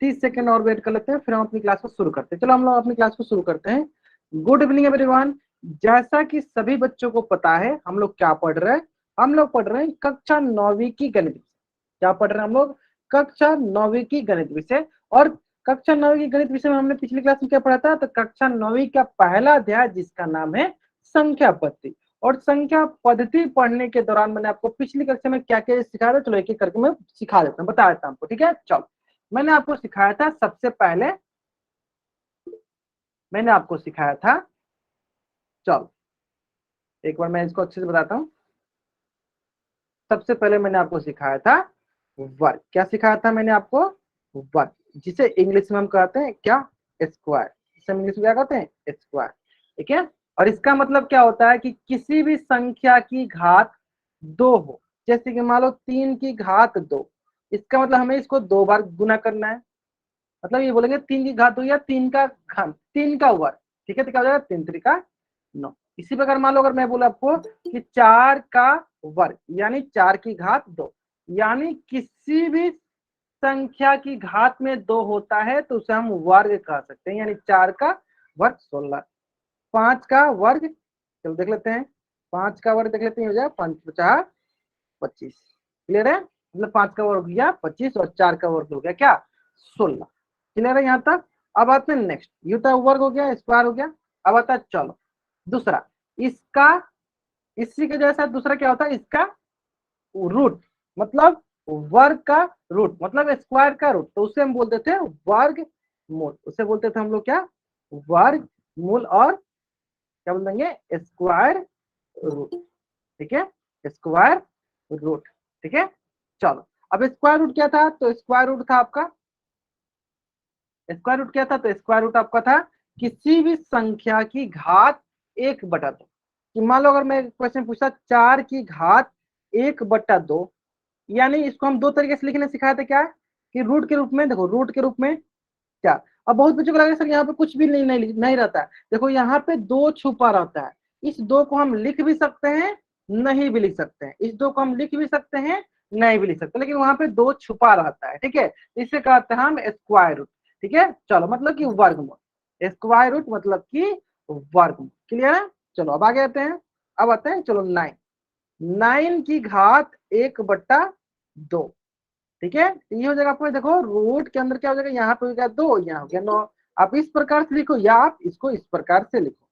30 second और wait कर लेते हैं, फिर हम अपनी क्लास को शुरू करते हैं। चलो हम लोग अपनी क्लास को शुरू करते हैं। Good evening everyone. जैसा कि सभी बच्चों को पता है, हम लोग क्या पढ़ रहे हैं? हम लोग पढ़ रहे हैं कक्षा 9वीं की गणित। क्या पढ़ रहे हैं हम लोग? कक्षा 9वीं की गणित विषय। और कक्षा 9वीं की गणित विषय में हमने पिछली क्लास में क्या पढ़ा था? तो कक्षा 9वीं का पहला अध्याय जिसका नाम है संख्या पद्धति। और संख्या पद्धति पढ़ने के दौरान मैंने आपको पिछली कक्षा में क्या क्या सिखाया था, चलो एक एक करके मैं सिखा देता हूँ, बता देता हूँ आपको। ठीक है, चलो मैंने आपको सिखाया था, सबसे पहले मैंने आपको सिखाया था, चलो एक बार मैं इसको अच्छे से बताता हूँ। सबसे पहले मैंने आपको सिखाया था वर्ग। क्या सिखाया था मैंने आपको? वर्ग, जिसे इंग्लिश में हम कहते हैं क्या? स्क्वायर। जिसे हम इंग्लिश में क्या कहते हैं? स्क्वायर। ठीक है। और इसका मतलब क्या होता है कि किसी भी संख्या की घात 2 हो, जैसे कि मान लो 3 की घात 2, इसका मतलब हमें इसको 2 बार गुना करना है। मतलब ये बोलेंगे 3 की घात 2 या 3 का घन, 3 का वर्ग। ठीक है, तो क्या हो जाएगा? 3 3 9। इसी प्रकार मान लो अगर मैं बोला आपको कि 4 का वर्ग यानी 4 की घात 2, यानी किसी भी संख्या की घात में 2 होता है तो उसे हम वर्ग कह सकते हैं, यानी 4 का वर्ग 16। 5 का वर्ग, चलो देख लेते हैं, 5 का वर्ग देख लेते हैं, हो जाए 5 50 25। क्लियर है? मतलब 5 का वर्ग हो गया 25 और 4 का वर्ग हो गया क्या? 16। क्लियर है यहाँ तक? अब आते हैं नेक्स्ट, यू तो वर्ग हो गया, स्क्वायर हो गया। अब आता है चलो दूसरा, इसका इसी के जैसा दूसरा क्या होता है? इसका रूट, मतलब वर्ग का रूट, मतलब स्क्वायर का रूट, तो उसे हम बोलते थे वर्ग मूल। उसे बोलते थे हम लोग क्या? वर्ग मूल। और क्या बोल देंगे? Square root. ठीक है, स्क्वायर रूट। ठीक है, चलो अब स्क्वायर रूट क्या था? तो स्क्वायर रूट था आपका, स्क्वायर रूट क्या था? तो स्क्वायर रूट आपका था किसी भी संख्या की घात 1/2। कि मान लो अगर मैं क्वेश्चन पूछता 4 की घात 1/2, यानी इसको हम 2 तरीके से लिखने सिखाए थे। क्या कि रूट के रूप में, देखो रूट के रूप में क्या। अब बहुत बच्चों को लगा सर यहाँ पे कुछ भी नहीं रहता है। देखो यहाँ पे 2 छुपा रहता है। इस 2 को हम लिख भी सकते हैं, नहीं भी लिख सकते हैं। इस 2 को हम लिख भी सकते हैं, नहीं भी लिख सकते, लेकिन वहां पे 2 छुपा रहता है। ठीक है, इसे कहते हैं हम स्क्वायर रूट। ठीक है, चलो मतलब कि वर्गमूल। स्क्वायर रूट मतलब कि वर्गमूल। क्लियर है? चलो अब आगे आते हैं। अब आते हैं चलो 9। 9 की घात 1/2। ठीक है, तो ये हो जाएगा आपको, देखो रूट के अंदर क्या हो जाएगा? यहाँ पे हो गया 2, यहाँ हो गया 9। आप इस प्रकार से लिखो या आप इसको इस प्रकार से लिखो।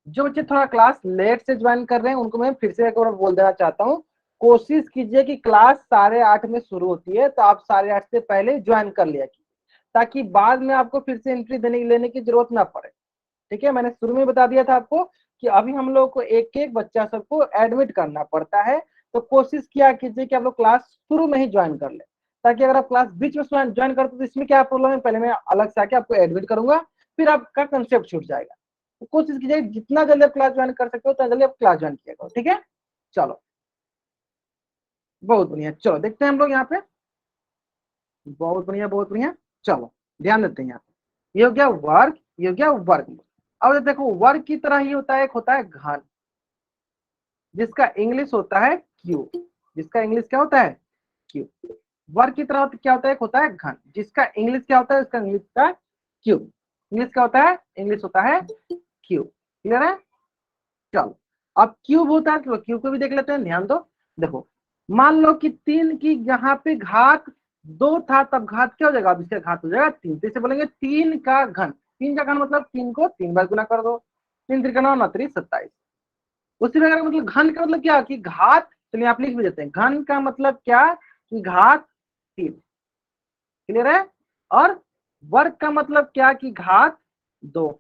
जो बच्चे थोड़ा क्लास लेट से ज्वाइन कर रहे हैं उनको मैं फिर से एक बार बोल देना चाहता हूँ, कोशिश कीजिए कि क्लास 8:30 में शुरू होती है, तो आप 8:30 से पहले ज्वाइन कर लिया कीजिए, ताकि बाद में आपको फिर से एंट्री लेने की जरूरत ना पड़े। ठीक है, मैंने शुरू में बता दिया था आपको कि अभी हम लोग को एक एक बच्चा सबको एडमिट करना पड़ता है, तो कोशिश किया कीजिए कि आप लोग क्लास शुरू में ही ज्वाइन कर ले, ताकि अगर आप क्लास बीच में ज्वाइन करते तो इसमें क्या प्रॉब्लम है, पहले मैं अलग से आके आपको एडमिट करूंगा, फिर आपका कंसेप्ट छूट जाएगा। तो कोशिश कीजिए जितना जल्दी आप क्लास ज्वाइन कर सकते हो उतना जल्दी आप क्लास ज्वाइन किया करो। ठीक है, चलो बहुत बढ़िया। चलो देखते हैं हम लोग यहाँ पे, बहुत बढ़िया बहुत बढ़िया। चलो ध्यान देते हैं यहाँ पे, ये हो गया वर्ग, ये हो गया वर्ग। अब देखो वर्ग की तरह ही होता है, एक होता है घन, जिसका इंग्लिश होता है क्यूब। जिसका इंग्लिश क्या होता है? क्यूब। वर्ग की तरह क्या होता है? एक होता है घन, जिसका इंग्लिश क्या होता है? उसका इंग्लिश का क्यूब। इंग्लिश क्या होता है? इंग्लिश होता है क्यूब। क्लियर है? चलो अब क्यूब होता है तो क्यूब को भी देख लेते हैं, ध्यान दो। देखो मान लो कि 3 की यहाँ पे घात 2 था, तब घात क्या हो जाएगा? अब इसका घात हो जाएगा 3, तो इसे बोलेंगे 3 का घन। 3 का घन मतलब 3 को 3 बार गुना कर दो, 3 3 9 9 3 27। उसी प्रकार मतलब घन का मतलब क्या कि घात, चलिए आप लिख भी देते हैं, घन का मतलब क्या कि घात 3। क्लियर है? और वर्ग का मतलब क्या कि घात 2।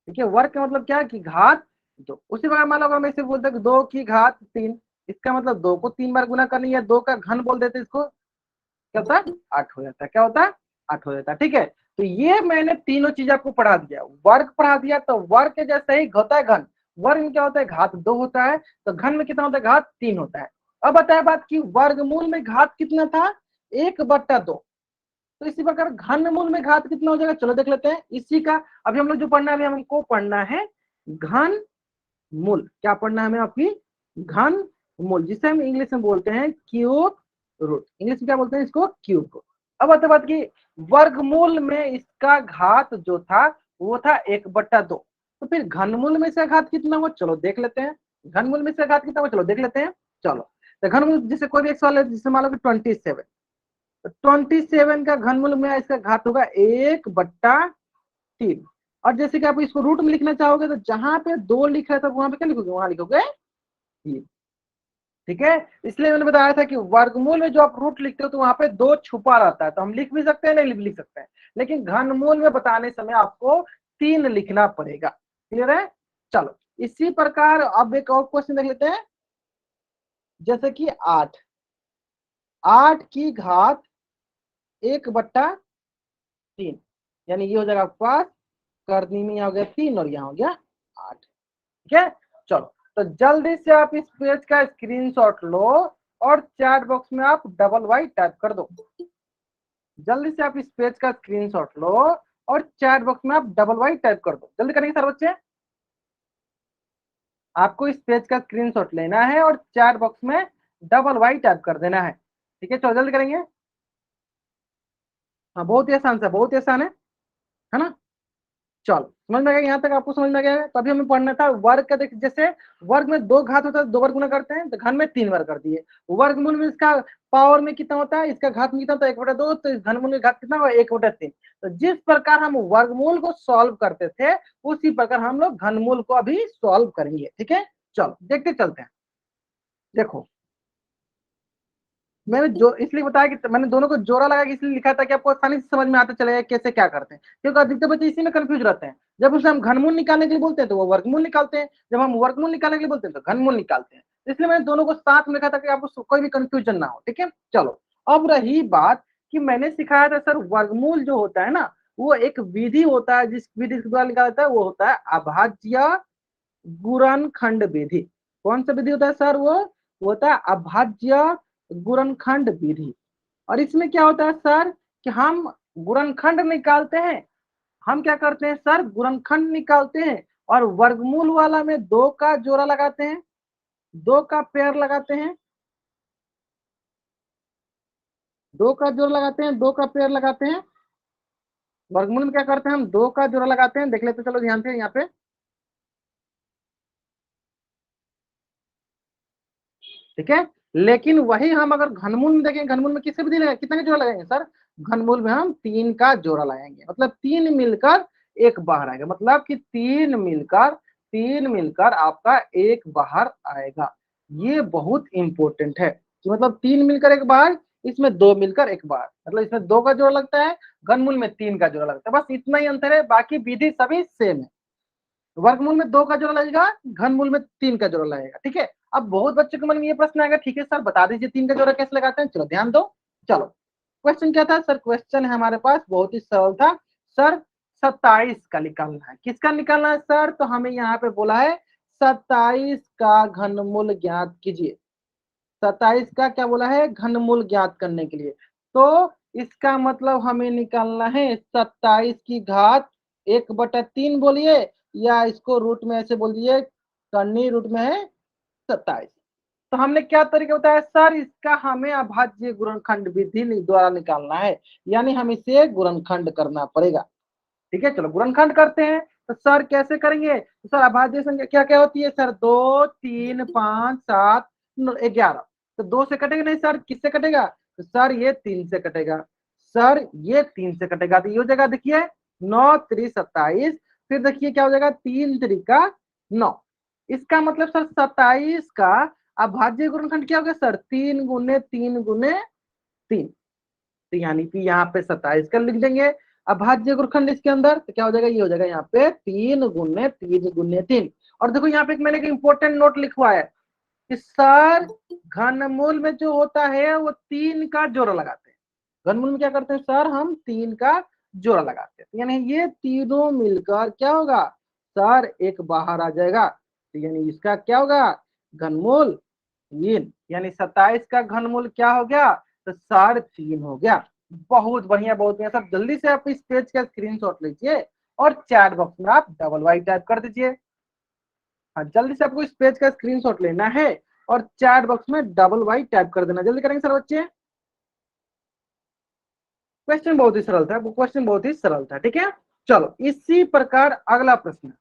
ठीक है, वर्ग का मतलब क्या कि घात 2। उसी प्रकार मान लो अगर मैं इसे बोलते हैं 2 की घात 3, इसका मतलब 2 को 3 बार गुना करनी है, 2 का घन बोल देते इसको, क्या होता है? 8 हो जाता है। क्या होता है? 8 हो जाता है। ठीक है, तो ये मैंने तीनों चीज आपको पढ़ा दिया। वर्ग पढ़ा दिया, तो वर्ग के जैसे ही होता है घन। वर्ग में क्या होता है? घात 2 होता है, तो घन में कितना होता है? घात 3 होता है। अब बताए बात की वर्गमूल में घात कितना था? 1/2। तो इसी प्रकार घनमूल में घात कितना हो जाएगा? चलो देख लेते हैं इसी का। अभी हम लोग जो पढ़ना है, अभी हमको पढ़ना है घन मूल। क्या पढ़ना है हमें? आपकी घन मूल, जिसे हम इंग्लिश में बोलते हैं क्यूब रूट। इंग्लिश में क्या बोलते हैं इसको? Cube root. अब आते बात की वर्गमूल में इसका घात जो था वो था 1/2। तो फिर घनमूल में इसका घात कितना हुआ, चलो देख लेते हैं। घनमूल में इसका घात कितना हुआ, चलो देख लेते हैं। चलो तो घनमूल जैसे कोई भी एक सवाल है, जिससे मान लो कि 27, तो 27 का घनमूल में इसका घात होगा 1/3। और जैसे कि आप इसको रूट में लिखना चाहोगे तो जहां पे 2 लिख रहा था वहां पे क्या लिखोगे, वहां लिखोगे 3। ठीक है, इसलिए मैंने बताया था कि वर्गमूल में जो आप रूट लिखते हो तो वहां पे 2 छुपा रहता है, तो हम लिख भी सकते हैं, नहीं भी लिख सकते हैं, लेकिन घनमूल में बताने समय आपको 3 लिखना पड़ेगा। क्लियर है। चलो इसी प्रकार अब एक और क्वेश्चन देख लेते हैं, जैसे कि 8 की घात 1/3, यानी ये हो जाएगा आपके पास करनी में यहाँ हो गया 3 और यहाँ हो गया 8। ठीक है, चलो तो जल्दी से आप इस पेज का स्क्रीनशॉट लो और चैट बॉक्स में आप WY टाइप कर दो। जल्दी से आप इस पेज का स्क्रीनशॉट लो और चैट बॉक्स में आप WY टाइप कर दो। जल्दी करेंगे सर बच्चे, आपको इस पेज का स्क्रीनशॉट लेना है और चैट बॉक्स में WY टाइप कर देना है। ठीक है, चलो जल्दी करेंगे। हाँ बहुत ही आसान सा, बहुत ही आसान है ना। चलो समझ में आ गया, यहाँ तक आपको समझ में आ गया। तो अभी हमें पढ़ना था वर्ग का। देखिए जैसे वर्ग में 2 घात होता है, 2 बार गुना करते हैं, तो घन में 3 बार कर दिए। वर्गमूल में इसका पावर में कितना होता है, इसका घात में कितना होता है 1/2, तो इस घनमूल में घात कितना होगा 1/3। तो जिस प्रकार हम वर्गमूल को सॉल्व करते थे उसी प्रकार हम लोग घनमूल को अभी सॉल्व करेंगे। ठीक है, चलो देखते चलते हैं। देखो मैंने जो इसलिए बताया कि मैंने दोनों को जोड़ा लगा के इसलिए लिखा था कि आपको आसानी से समझ में आता चलेगा कैसे क्या करते हैं, क्योंकि अधिकतर बच्चे इसी में कंफ्यूज रहते हैं। जब उसे हम घनमूल निकालने के लिए बोलते हैं तो वो वर्गमूल निकालते हैं, जब हम वर्गमूल निकालने के लिए बोलते हैं तो घनमूल निकालते हैं। इसलिए मैंने दोनों को साथ में लिखा था कि आपको कोई भी कंफ्यूजन ना हो। ठीक है, चलो अब रही बात कि मैंने सिखाया था सर वर्गमूल जो होता है ना वो एक विधि होता है, जिस विधि के द्वारा निकाला जाता है वो होता है अभाज्य गुणनखंड विधि। कौन सा विधि होता है सर, वो होता है अभाज्य गुणनखंड विधि। और इसमें क्या होता है सर कि हम गुणनखंड निकालते हैं। हम क्या करते हैं सर, गुणनखंड निकालते हैं और वर्गमूल वाला में 2 का जोड़ा लगाते हैं, 2 का पेयर लगाते हैं, 2 का जोड़ा लगाते हैं, 2 का पेयर लगाते हैं। वर्गमूल में क्या करते हैं, हम 2 का जोड़ा लगाते हैं। देख लेते चलो ध्यान से यहाँ पे। ठीक है, लेकिन वही हम अगर घनमूल में देखें, घनमूल में किससे भी लगाएंगे, कितना का जोड़ा लगाएंगे सर, घनमूल में हम 3 का जोड़ा लगाएंगे। मतलब 3 मिलकर एक बाहर आएगा, मतलब कि 3 मिलकर आपका एक बाहर आएगा। ये बहुत इंपॉर्टेंट है कि मतलब 3 मिलकर एक बाहर, इसमें 2 मिलकर एक बाहर, मतलब इसमें 2 का जोड़ा लगता है, घनमूल में 3 का जोड़ा लगता है। बस इतना ही अंतर है, बाकी विधि सभी सेम है। वर्गमूल में 2 का जोड़ा लगेगा, घनमूल में 3 का जोड़ा लगेगा। ठीक है, अब बहुत बच्चों के मन में ये प्रश्न आएगा, ठीक है सर बता दीजिए 3 का जोड़ा कैसे लगाते हैं। चलो ध्यान दो। चलो क्वेश्चन क्या था सर, क्वेश्चन है हमारे पास बहुत ही सरल था सर, 27 का निकालना है। किसका निकालना है सर, तो हमें यहाँ पे बोला है 27 का घनमूल ज्ञात कीजिए। 27 का क्या बोला है, घनमूल ज्ञात करने के लिए। तो इसका मतलब हमें निकालना है 27 की घात 1/3 बोलिए, या इसको रूट में ऐसे बोल दिए, करनी रूट में है 27। तो हमने क्या तरीका बताया सर, इसका हमें अभाज्य गुणनखंड विधि द्वारा निकालना है, यानी हम इसे गुणनखंड करना पड़ेगा। ठीक है, चलो गुणनखंड करते हैं। तो सर कैसे करेंगे, तो सर अभाज्य संख्या क्या क्या होती है सर, 2 3 5 7 11। तो 2 से कटेगा नहीं सर, किससे कटेगा, तो सर ये 3 से कटेगा, सर ये 3 से कटेगा। तो ये हो जाएगा देखिए 9 3 27, फिर देखिए क्या हो जाएगा 3 3 का 9। इसका मतलब सर 27 का अभाज्य गुणनखंड क्या हो गया सर, 3 गुने 3 गुने 3। तो यानी कि यहाँ पे 27 का लिख देंगे अभाज्य गुणनखंड इसके अंदर, तो क्या हो जाएगा, ये हो जाएगा यहाँ पे 3 गुने 3 गुने 3। और देखो यहाँ पे मैंने एक इंपॉर्टेंट नोट लिखवा है कि सर घनमूल में जो होता है वो 3 का जोड़ा लगाते हैं। घनमूल में क्या करते हैं सर, हम 3 का जोड़ा लगाते हैं, यानी ये तीनों मिलकर क्या होगा सर, एक बाहर आ जाएगा। तो यानी इसका क्या होगा, घनमूल 3, यानी 27 का घनमूल क्या हो गया, तो सर 3 हो गया। बहुत बढ़िया, बहुत बढ़िया सर। जल्दी से आप इस पेज का स्क्रीनशॉट लीजिए और चैट बॉक्स में आप WY टाइप कर दीजिए। हाँ जल्दी से आपको इस पेज का स्क्रीनशॉट लेना है और चैट बॉक्स में WY टाइप कर देना। जल्दी करेंगे सर बच्चे। क्वेश्चन बहुत ही सरल था, वो क्वेश्चन बहुत ही सरल था। ठीक है, चलो इसी प्रकार अगला प्रश्न,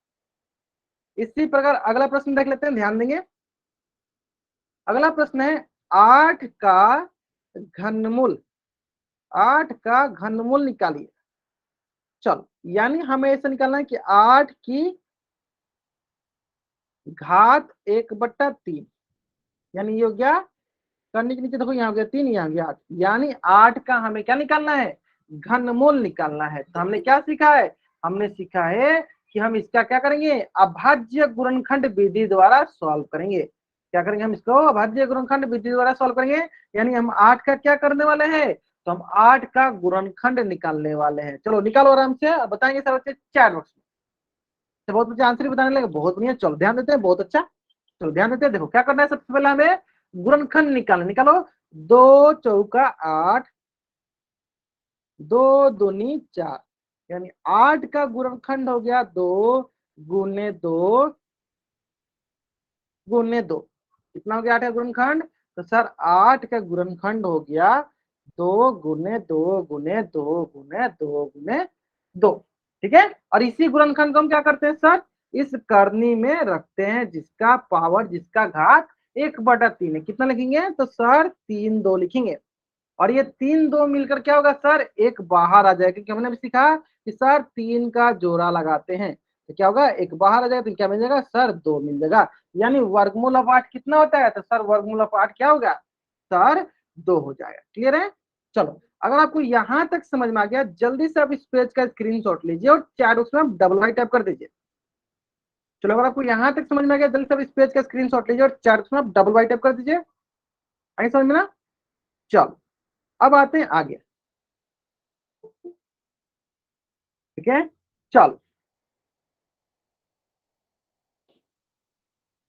इसी प्रकार अगला प्रश्न देख लेते हैं, ध्यान देंगे। अगला प्रश्न है 8 का घनमूल, 8 का घनमूल निकालिए। चलो यानी हमें ऐसा निकालना है कि 8 की घात 1/3, यानी ये हो गया, करने के नीचे देखो यहाँ हो गया 3, यहाँ हो गया 8, यानी 8 का हमें क्या निकालना है, घनमूल निकालना है। तो हमने क्या सीखा है, हमने सीखा है कि हम इसका क्या करेंगे, अभाज्य गुणनखंड विधि द्वारा सॉल्व करेंगे। क्या करेंगे, हम इसको अभाज्य गुणनखंड विधि द्वारा सॉल्व करेंगे, यानी हम 8 का क्या करने वाले हैं, तो हम 8 का गुणनखंड निकालने वाले हैं। चलो निकालो आराम से, बताएंगे सर बच्चे 4 बॉक्स में। तो बहुत बच्चे आंसर बताने लगे, बहुत बढ़िया, चलो ध्यान देते हैं, बहुत अच्छा। चलो ध्यान देते हैं, देखो क्या करना है, सबसे पहले हमें गुणनखंड निकालना, निकालो। 2 चौका 8, 2 दूनी 4, यानी 8 का गुणनखंड हो गया 2 गुने 2 गुने 2, कितना हो गया 8 का गुणनखंड, तो सर 8 का गुणनखंड हो गया 2 गुने 2 गुने 2 गुने 2 गुने 2। ठीक है, और इसी गुणनखंड को हम क्या करते हैं सर, इस करनी में रखते हैं, जिसका पावर, जिसका घात 1/3 है। कितना लिखेंगे, तो सर 3 2 लिखेंगे, और ये 3 2 मिलकर क्या होगा सर, एक बाहर आ जाएगा, क्योंकि हमने भी सीखा कि सर 3 का जोड़ा लगाते हैं, तो क्या होगा, एक बाहर आ जाएगा, तो क्या मिल जाएगा सर 2 मिल जाएगा। यानी वर्गमूल ऑफ 8 कितना होता है, तो सर वर्गमूल ऑफ 8 क्या होगा, सर 2 हो जाएगा। क्लियर है, चलो अगर आपको यहां तक समझ में आ गया, जल्दी से आप इस पेज का स्क्रीनशॉट लीजिए और चैट बॉक्स में डबल वाई टाइप कर दीजिए। चलो अगर आपको यहां तक समझ में आ गया, जल्दी से आप इस पेज का स्क्रीनशॉट लीजिए और चैट बॉक्स में डबल वाई टाइप कर दीजिए। आई समझ में ना, चलो अब आते हैं आगे। ठीक है, चलो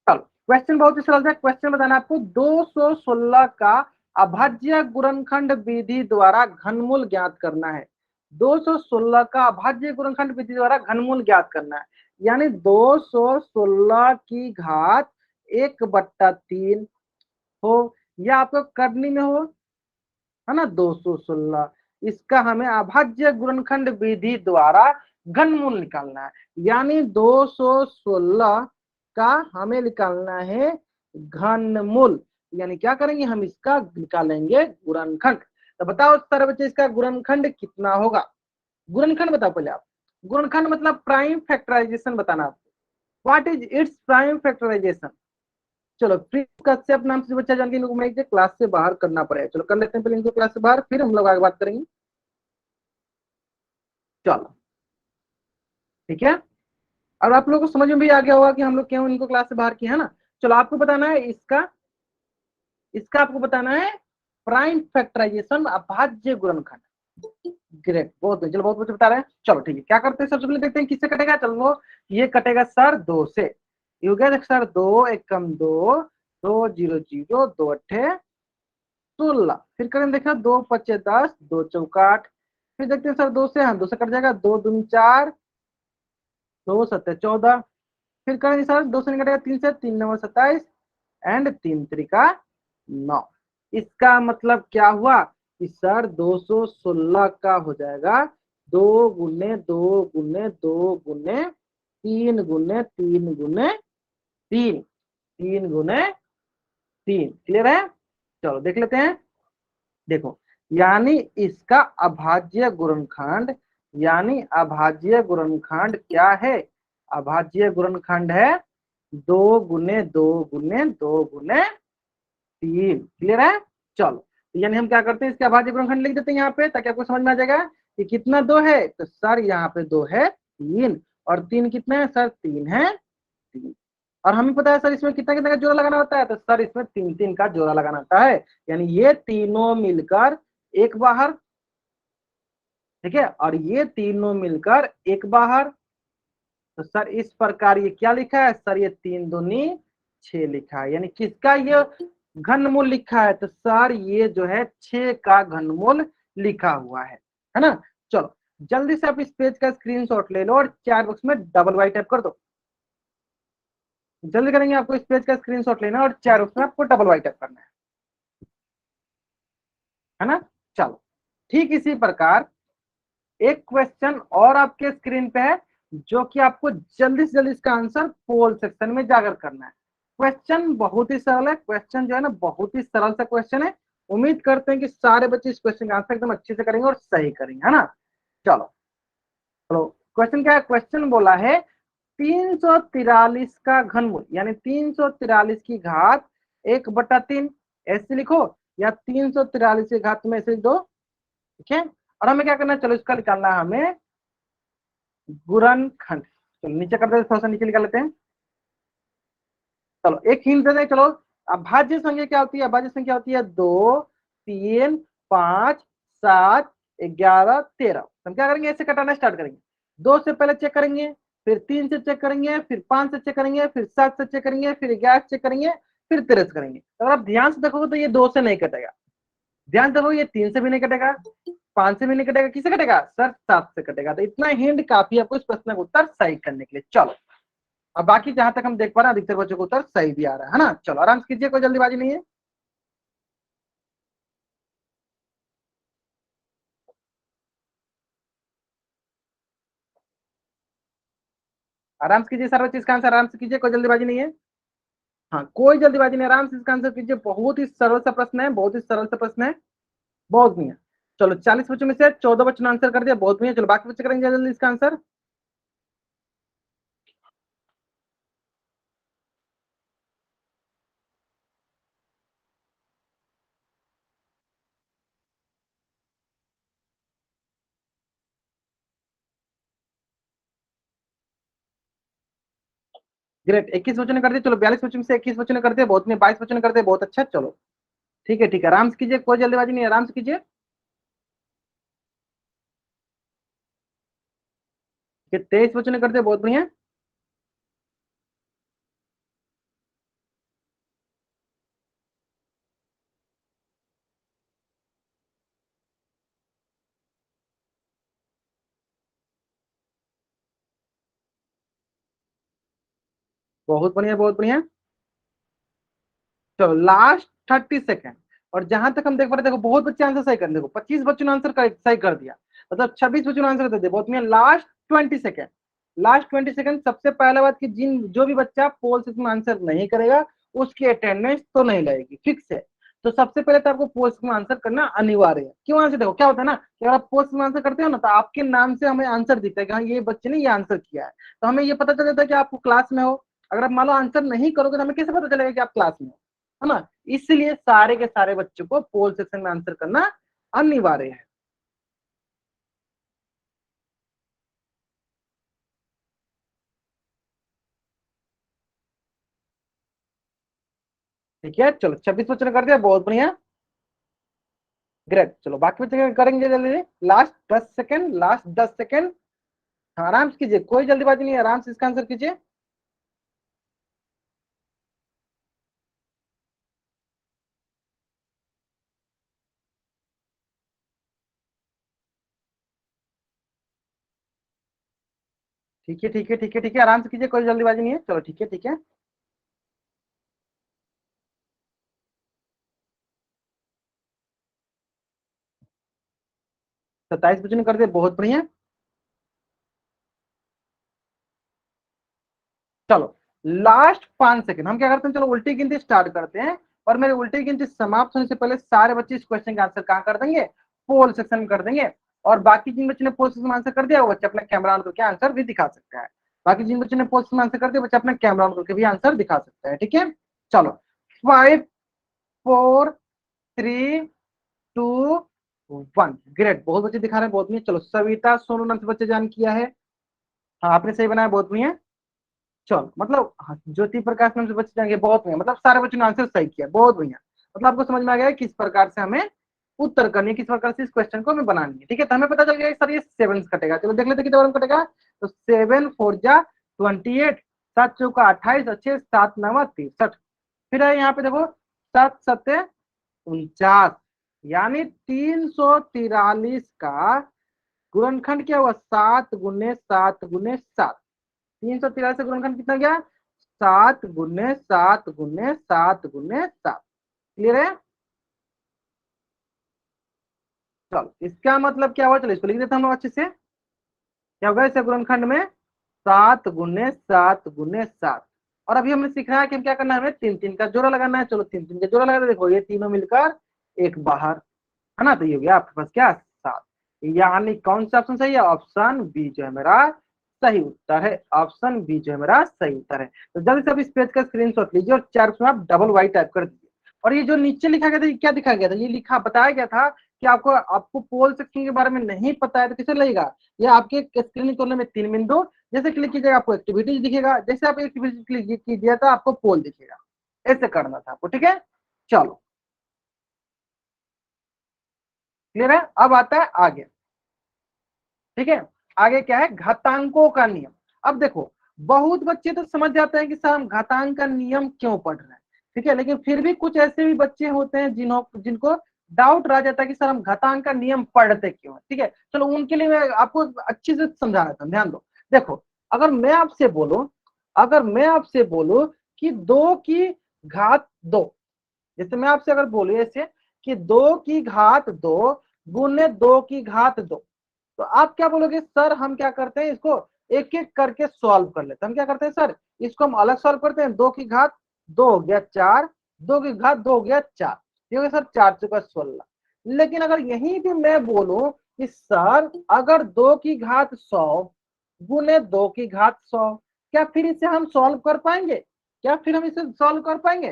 चलो क्वेश्चन बहुत ही सरल है। क्वेश्चन बताना आपको, 216 का अभाज्य गुणनखंड विधि द्वारा घनमूल ज्ञात करना है। 216 का अभाज्य गुणनखंड विधि द्वारा घनमूल ज्ञात करना है, यानी 216 की घात 1/3 हो, या आपको करनी में हो, है ना, 216, इसका हमें अभाज्य गुणनखंड विधि द्वारा घनमूल निकालना है, यानी 216 का हमें निकालना है घनमूल, यानी क्या करेंगे, हम इसका निकालेंगे गुणनखंड। तो बताओ सर बच्चे, इसका गुणनखंड कितना होगा, गुणनखंड बताओ पहले आप। गुणनखंड मतलब प्राइम फैक्टराइजेशन बताना आपको, what is its prime factorization. चलो फ्री कश्यप नाम से बच्चा जान के इनको मैं क्लास से बाहर करना पड़ेगा। चलो कर लेते हैं पहले इनको क्लास से बाहर, फिर हम लोग आगे बात करेंगे। चलो ठीक है, और आप लोगों को समझ में भी आ गया होगा कि हम लोग क्यों इनको क्लास से बाहर किए, है ना। चलो आपको बताना है इसका, इसका आपको बताना है प्राइम फैक्टराइजेशन अभाज्य गुणनखंड। ग्रेट, बहुत चलो बहुत कुछ बता रहे हैं। चलो ठीक है, क्या करते हैं सबसे पहले देखते हैं किससे कटेगा। चलो ये कटेगा सर 2 से, ये हो गया सर 2 एकम 2, 2 0 0 2 अट्ठे 16, फिर करें देखा 2 पच्चे 10, 2 चौका 8, फिर देखते हैं सर 2 से, हाँ 2 से कट जाएगा, 2 दूनी 4, 2 सत्ते 14, फिर करेंगे सर 2 से नहीं कटेगा, 3 से, 3 9 27 एंड 3 त्रिका 9। इसका मतलब क्या हुआ कि सर 216 का हो जाएगा 2 गुने 2 गुने 2 गुने 3 गुने 3 गुने 3, 3 गुने 3। क्लियर है, चलो देख लेते हैं। देखो यानी इसका अभाज्य गुणनखंड, यानी अभाज्य गुणनखंड क्या है, अभाज्य गुणनखंड है 2 गुने 2 गुने 2 गुने 3। क्लियर है, चलो यानी हम क्या करते हैं, इसके अभाज्य गुणनखंड लिख देते हैं यहाँ पे, ताकि आपको समझ में आ जाएगा कि कितना 2 है, तो सर यहाँ पे 2 है 3, और 3 कितना है सर, 3 है 3, और हमें पता है सर इसमें कितना कितना का जोड़ा लगाना होता है, तो सर इसमें 3 3 का जोड़ा लगाना होता है, यानी ये तीनों मिलकर एक बाहर, ठीक है, और ये तीनों मिलकर एक बाहर। तो सर इस प्रकार ये क्या लिखा है सर, ये 3 दूनी 6 लिखा है, यानी किसका ये घनमूल लिखा है, तो सर ये जो है 6 का घनमूल लिखा हुआ है ना। चलो जल्दी से आप इस पेज का स्क्रीनशॉट ले लो और चैट बॉक्स में डबल वाई टाइप कर दो। जल्दी करेंगे, आपको इस पेज का स्क्रीनशॉट लेना और चैट बॉक्स में आपको डबल वाई टाइप करना है ना। चलो ठीक इसी प्रकार एक क्वेश्चन और आपके स्क्रीन पे है, जो कि आपको जल्दी से जल्दी इसका आंसर पोल सेक्शन में जाकर करना है। क्वेश्चन बहुत ही सरल है, क्वेश्चन जो है ना बहुत ही सरल सा क्वेश्चन है। उम्मीद करते हैं कि सारे बच्चे इस क्वेश्चन का आंसर एकदम अच्छे से करेंगे और सही करेंगे, है ना। चलो चलो, क्वेश्चन क्या है, क्वेश्चन बोला है 343 का घनमूल, यानी 343 की घात 1/3 ऐसे लिखो, या 343 की घात में ऐसे दो, ठीक है। और हमें क्या करना है, चलो इसका निकालना है हमें गुणनखंड। चलो नीचे कर देते, थोड़ा सा नीचे निकाल लेते हैं। चलो एक हिंट दे दें, चलो अभाज्य संख्या क्या होती है, अभाज्य संख्या होती है 2, 3, 5, 7, 11, 13। हम क्या करेंगे, ऐसे कटाना स्टार्ट करेंगे। 2 से पहले चेक करेंगे, फिर 3 से चेक करेंगे, फिर 5 से चेक करेंगे, फिर 7 से चेक करेंगे, फिर 11 से चेक करेंगे, फिर 13 से करेंगे। अगर आप ध्यान से देखोगे तो ये 2 से नहीं कटेगा, ध्यान से देखो, ये 3 से भी नहीं कटेगा, 5 से भी नहीं कटेगा, किससे कटेगा सर, 7 से कटेगा। तो इतना हिंट काफी आपको इस प्रश्न का उत्तर सही करने के लिए। चलो अब बाकी जहां तक हम देख पा रहे हैं अधिकतर बच्चों को उत्तर सही भी आ रहा है ना। चलो आराम से कीजिए, कोई जल्दीबाजी नहीं है। आराम से कीजिए, सारा चीज का आंसर आराम से कीजिए, कोई जल्दीबाजी नहीं है। हाँ कोई जल्दीबाजी नहीं, आराम से इसका आंसर कीजिए। बहुत ही सरल सा प्रश्न है, बहुत ही सरल सा प्रश्न है, बहुत बढ़िया। चलो 40 बच्चों में से 14 बच्चों ने आंसर कर दिया, बहुत बढ़िया। चलो बाकी बच्चे करेंगे जल्दी इसका आंसर। ग्रेट, 21 बच्चों ने कर दिया। चलो 42 बच्चों में से 21 बच्चों ने कर दिया, बहुत नहीं। 22 बच्चों ने कर दिया, बहुत अच्छा। चलो ठीक है ठीक है, आराम से कीजिए, कोई जल्दीबाजी नहीं, आराम से कीजिए। 23 बच्चों ने कर दिया, बहुत बढ़िया। बहुत बढ़िया बहुत बढ़िया। चलो लास्ट 30 सेकेंड। और जहां तक हम देख पा रहे, देखो बहुत बच्चे आंसर सही कर, देखो 25 बच्चों ने आंसर सही कर दिया, मतलब 26 बच्चों ने आंसर कर दिया, बहुत बढ़िया। Last 20 second, last 20 second. सबसे पहले बात कि जिन जो भी बच्चा पोल सिस्टम में आंसर नहीं करेगा उसकी अटेंडेंस तो नहीं लगेगी, फिक्स है। तो सबसे पहले तो आपको पोल सिस्टम में आंसर करना अनिवार्य है। क्यों आंसर, देखो क्या होता है ना कि अगर आप पोल सिस्टम में आंसर करते हो ना, तो आपके नाम से हमें आंसर दिखता है कि हाँ ये बच्चे ने ये आंसर किया है, तो हमें ये पता चल जाता है कि आपको क्लास में हो। अगर आप मान लो आंसर नहीं करोगे तो हमें कैसे पता चलेगा कि आप क्लास में हो, है ना। इसलिए सारे के सारे बच्चों को पोल सेक्शन में आंसर करना अनिवार्य है। ठीक है, चलो 26 बच्चों ने कर दिया, बहुत बढ़िया। ग्रेट, चलो बाकी बच्चे करेंगे जल्दी। Last 10 second, last 10 second. हाँ आराम से कीजिए, कोई जल्दीबाजी नहीं है, आराम से इसका आंसर कीजिए। ठीक है ठीक है ठीक है ठीक है, आराम से कीजिए, कोई जल्दीबाजी नहीं है। चलो ठीक है ठीक है। 27 बच्चों ने कर दिया, बहुत बढ़िया। चलो लास्ट 5 सेकेंड, हम क्या करते हैं, चलो उल्टी गिनती स्टार्ट करते हैं। और मेरी उल्टी गिनती समाप्त होने से पहले सारे बच्चे इस क्वेश्चन का आंसर कहाँ कर देंगे, पोल सेक्शन में कर देंगे। और बाकी जिन बच्चों ने पोल सेक्शन में आंसर कर दिया वो बच्चे अपना कैमरा ऑन करके आंसर भी दिखा सकता है। बाकी जिन बच्चों ने पोल सेक्शन में आंसर कर दिया बच्चे अपना कैमरा ऑन करके भी आंसर दिखा सकता है, ठीक है। चलो 5, 4, 3, 2, 1। ग्रेट, बहुत बच्चे दिखा रहे हैं, बहुत नहीं। चलो सविता सोनू नाम से बच्चे ज्वाइन किया है। हाँ आपने सही बनाया, बहुत नहीं है। चलो मतलब हाँ, ज्योति प्रकाश नाम से बच्चे जाएंगे, बहुत बढ़िया। मतलब सारे बच्चों ने आंसर सही किया, बहुत बढ़िया। मतलब आपको समझ में आ गया है किस प्रकार से हमें उत्तर करनी है, किस प्रकार से इस क्वेश्चन को हमें बनानी है, ठीक है। तो हमें पता चल गया कि सर ये 7 कटेगा। चलो देख लेते हैं कितने बार में कटेगा। तो 7 4 जा 28, 7 चौका 28, अच्छे 7 9 63। फिर है यहाँ पे देखो 7 7 49, यानी 343 का गुणनखंड क्या हुआ, 7 गुने 7 गुने 7। 343 का गुणनखंड कितना गया, 7 गुने 7 गुने 7 गुने 7। क्लियर है। चलो इसका मतलब क्या हुआ, चलो इसको लिख देते हैं हम लोग अच्छे से। क्या होगा इसे गुणनखंड में 7 × 7 × 7। और अभी हमने सीखना है कि हम क्या करना है, हमें 3 3 का जोड़ा लगाना है। चलो 3 3 का जोड़ा लगा दे, देखो ये तीनों मिलकर एक बाहर, है ना। तो ये हो गया आपके पास क्या, 7। यानी कौन सा ऑप्शन सही है, ऑप्शन बी जो है मेरा सही उत्तर है। ऑप्शन बी जो है मेरा सही उत्तर है। तो जल्दी से अब इस पेज का स्क्रीनशॉट लीजिए और चार में आप डबल वाई टाइप कर दीजिए। और ये जो नीचे लिखा गया था, ये क्या दिखा गया था, ये लिखा बताया गया था कि आपको पोल सेक्शन के बारे में नहीं पता है तो किसे लगेगा, ये आपके स्क्रीन कोने में 3 बिंदु, जैसे क्लिक कीजिएगा आपको एक्टिविटीज दिखेगा, जैसे आप एक्टिविटीज क्लिक कीजिए तो आपको पोल दिखेगा। ऐसे करना था आपको, ठीक है। चलो क्लियर है। अब आता है आगे, ठीक है। आगे क्या है, घातांकों का नियम। अब देखो बहुत बच्चे तो समझ जाते हैं कि सर हम घातांक का नियम क्यों पढ़ रहे हैं, ठीक है। लेकिन फिर भी कुछ ऐसे भी बच्चे होते हैं जिनको डाउट रह जाता है कि सर हम घातांक का नियम पढ़ते क्यों, ठीक है। चलो उनके लिए मैं आपको अच्छे से समझा देता हूँ, ध्यान दो। देखो अगर मैं आपसे बोलूं कि 2 की घात 2, जैसे मैं आपसे अगर बोलूं ऐसे कि 2 की घात 2 गुने 2 की घात 2, तो आप क्या बोलोगे, सर हम क्या करते हैं इसको एक एक करके सॉल्व कर लेते हैं। हम क्या करते हैं सर, इसको हम अलग सॉल्व करते हैं। 2 की घात 2 हो गया 4, 2 की घात 2 हो गया 4, ये हो गया सर 4×4 = 16। लेकिन अगर यहीं भी मैं बोलूं कि सर अगर 2 की घात 100 गुने 2 की घात 100, क्या फिर इसे हम सॉल्व कर पाएंगे, क्या फिर हम इसे सॉल्व कर पाएंगे,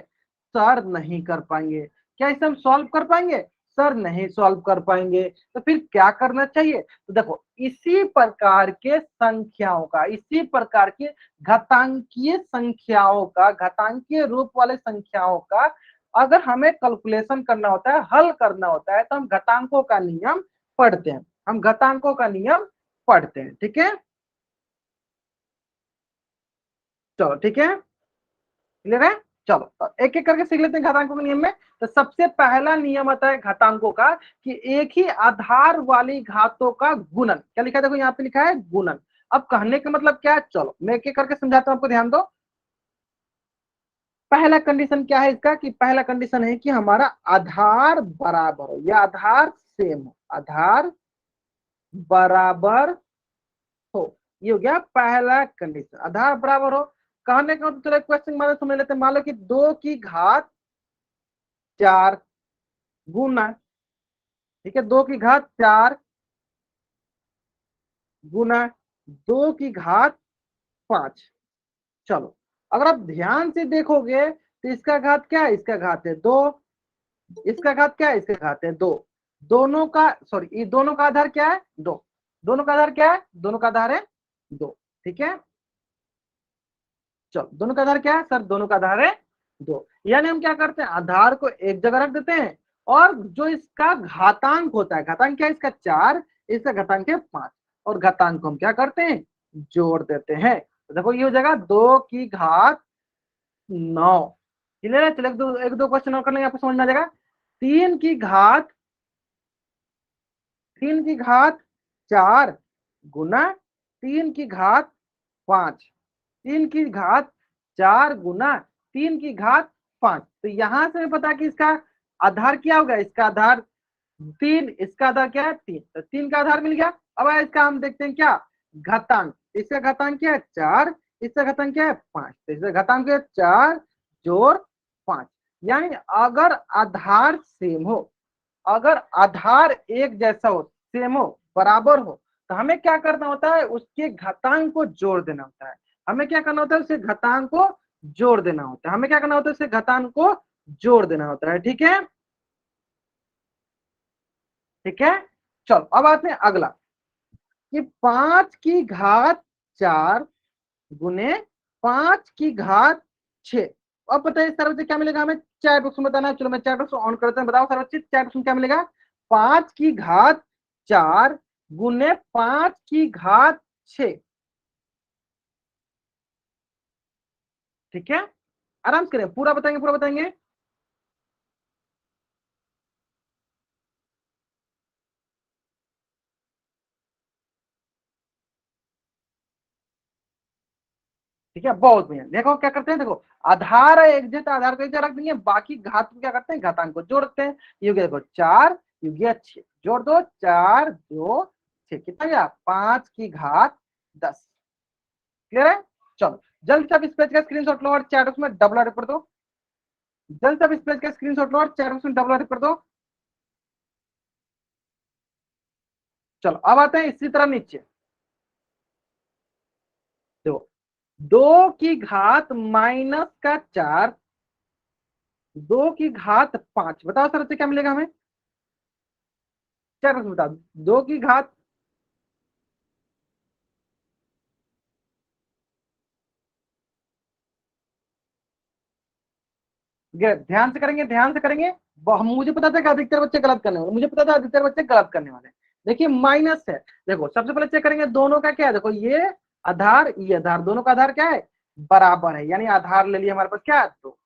सर नहीं कर पाएंगे। क्या इसे हम सॉल्व कर पाएंगे, सर नहीं सॉल्व कर पाएंगे। तो फिर क्या करना चाहिए, तो देखो इसी प्रकार के संख्याओं का, इसी प्रकार के घातांकीय संख्याओं का, घातांकीय रूप वाले संख्याओं का अगर हमें कैलकुलेशन करना होता है, हल करना होता है, तो हम घातांकों का नियम पढ़ते हैं, हम घातांकों का नियम पढ़ते हैं, ठीक है। चलो ठीक है, क्लियर है। चलो तो एक एक करके सीख लेते हैं घातांकों के नियम में। तो सबसे पहला नियम आता है घातांकों का कि एक ही आधार वाली घातों का गुणन, क्या लिखा है, देखो यहाँ पे लिखा है गुणन। अब कहने का मतलब क्या है, चलो मैं एक एक करके समझाता हूं आपको, ध्यान दो। पहला कंडीशन क्या है इसका, कि पहला कंडीशन है कि हमारा आधार बराबर हो या आधार सेम हो, आधार बराबर हो, ये हो गया पहला कंडीशन, आधार बराबर हो। कहने का मतलब, चलो क्वेश्चन मान समझ लेते हैं। मान लो कि 2 की घात 4 गुना, ठीक है, 2 की घात 4 गुना 2 की घात 5। चलो अगर आप ध्यान से देखोगे तो इसका घात क्या है, इसका घात है 2, इसका घात क्या है, इसका घात है 2। दोनों का सॉरी, ये दोनों का आधार क्या है, 2। दोनों का आधार क्या है, दोनों का आधार है 2, ठीक है। चलो दोनों का आधार क्या है सर, दोनों का आधार है 2। यानी हम क्या करते हैं, आधार को एक जगह रख देते हैं और जो इसका घातांक होता है, घातांक क्या है इसका 4, इसका घातांक है 5, और घातांक को हम क्या करते हैं, जोड़ देते हैं। तो देखो ये हो जाएगा 2 की घात 9। क्लियर है। चलो एक दो क्वेश्चन और करने आपको समझ में आ जाएगा। 3 की घात 4 गुना 3 की घात 5, 3 की घात 4 गुना 3 की घात 5। तो यहां से पता कि इसका आधार क्या होगा, इसका आधार 3, इसका आधार क्या है 3, तो 3 का आधार मिल गया। अब इसका हम देखते हैं क्या, घातांक। इसका घातांक क्या है 4, इसका घातांक क्या है 5, तो इसका घातांक है 4 जोड़ 5। यानी अगर आधार सेम हो, अगर आधार एक जैसा हो, सेम हो, बराबर हो, तो हमें क्या करना होता है, उसके घातांक को जोड़ देना होता है। हमें क्या करना होता है, उसके घातांक को जोड़ देना होता है। हमें क्या करना होता है, उसके घातांक को जोड़ देना होता है, ठीक है। ठीक है। चलो अब आते हैं अगला, कि 5 की घात 4 गुने 5 की घात 6। अब बताइए सर बच्चे क्या मिलेगा, हमें चैट बॉक्स में बताना है। चलो मैं चैट बॉक्स ऑन करते हैं, बताओ सर बच्चे चैट बॉक्स में क्या मिलेगा। 5 की घात 4 गुने 5 की घात 6, ठीक है। आराम से करें, पूरा बताएंगे, पूरा बताएंगे। ठीक है, बहुत बढ़िया। देखो क्या करते हैं, देखो आधार है एक जैसा, आधार को एक जगह रख देंगे, बाकी घात को क्या करते हैं, घातांक को जोड़ते हैं। ये हो गया देखो 4, ये हो गया 6। जोड़ दो, 4 2 6, कितना गया 5 की घात 10। क्लियर है? चलो जल्द से आप इस पेज का स्क्रीनशॉट लो और चैट बॉक्स में डबल कर दो। जल्द से आप इस पेज का स्क्रीनशॉट लो और चैट बॉक्स में डबल कर दो। चलो अब आते हैं इसी तरह नीचे। देखो 2 की घात -4, 2 की घात 5, बताओ सर से क्या मिलेगा हमें? क्या बता दो, 2 की घात, ध्यान से करेंगे, ध्यान से करेंगे। मुझे पता था कि अधिकतर बच्चे गलत करने वाले, मुझे पता था अधिकतर बच्चे गलत करने वाले। देखिए माइनस है। देखो सबसे पहले चेक करेंगे दोनों का क्या है। देखो ये आधार, ये आधार, दोनों का आधार क्या है? बराबर है, यानी आधार ले लिए हमारे पास क्या है? 2।